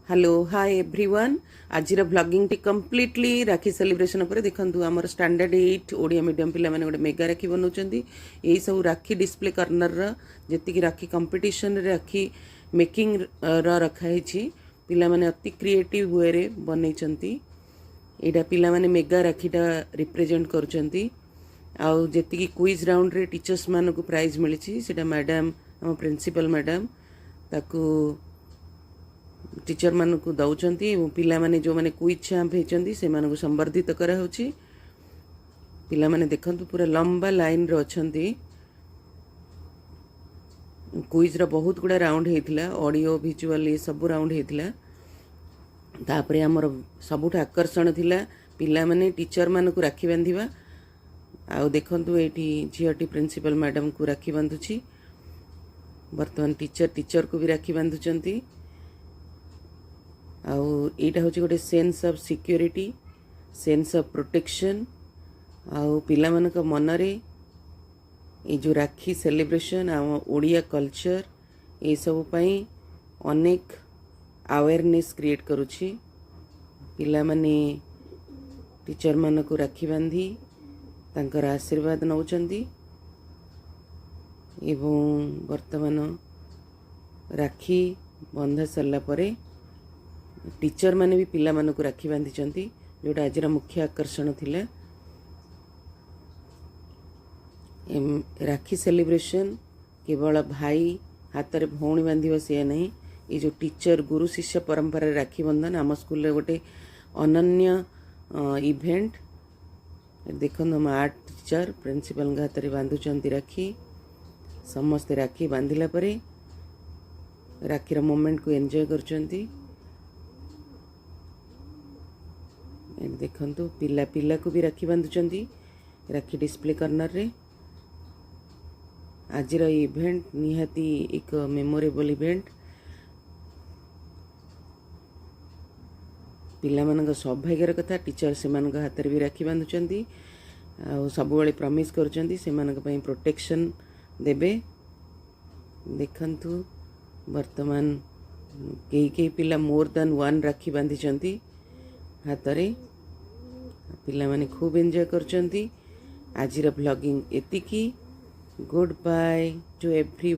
Hello hi everyone. आज vlogging T completely राखी celebration पर देखंतु आमर स्टैंडर्ड 8 ओडिया मीडियम पिला माने गोटे मेगा राखी बनाउछंती। एही सब राखी डिस्प्ले कर्नर रा जेतिकी राखी कंपटीशन रे राखी मेकिंग रा रखा हिची। पिला माने अति क्रिएटिव वे रे बनैछंती। एडा पिला माने मेगा राखीटा रिप्रेजेंट करूछंती। आउ जेतिकी क्विज राउंड रे टीचर्स मानको प्राइज मिलिछि सेटा मैडम हम प्रिंसिपल मैडम ताकू टीचर मानक दौरान पिला माने जो माने क्विज चैंप होती से संबर्धित कराऊँच। पिला माने देखंतु पूरा लंबा लाइन रो अछंती। क्विज रो बहुत गुड़ा राउंड होता ऑडियो विजुअल ये सब राउंड होता। तापरे हमर सबुठ आकर्षण थिला पिला माने टीचर मानक राखी बांधिबा। आउ देखंतु एठी झियोटी प्रिंसिपल मैडम को राखी बांधुची। वर्तमान टीचर को भी राखी बांधुचंती। आउ एटा होची गोटे sense of security, sense of protection. आउ पिला मानक मनरे ए जो राखी सेलिब्रेशन आम ओडिया कल्चर ए सब पई अनेक अवेयरनेस क्रिएट करुछि। पिला माने टीचर मानक राखी बांधी तांकर आशीर्वाद नौचंती एवं वर्तमान राखी बंधा सरला परे टीचर माने भी पिला मानक राखी बांधी जोटा आज मुख्य आकर्षण थिला। राखी सेलिब्रेशन केवल भाई हाथ में भौणी बांधिबा से नहीं, ये जो टीचर गुरु शिष्य परंपरा राखी बंधन आम स्कूल रे गोटे अनन्य इवेंट। देखो हम आर्ट टीचर प्रिंसिपल हाथ में बांधुचंती राखी। समस्ते राखी बांधिला परे राखीर मोमेंट को एंजॉय करचंती। देखंतु पिला पिला को भी राखी बांधुचंती राखी डिस्प्ले कर्नर रे। आज इवेंट निहाती एक मेमोरेबल इवेंट। पिला मानक सौभाग्यर कथा टीचर से मानक हाथ में भी राखी बांधुचंती। आ सब बेले प्रॉमिस करचंती से मानक पई प्रोटेक्शन देबे। देखंतु वर्तमान कई पिला मोर देन वन राखी बांधिचंती हाथ रे। पिला माने खूब एंजॉय करचंती। आज व्लॉगिंग एतिकी। Goodbye to every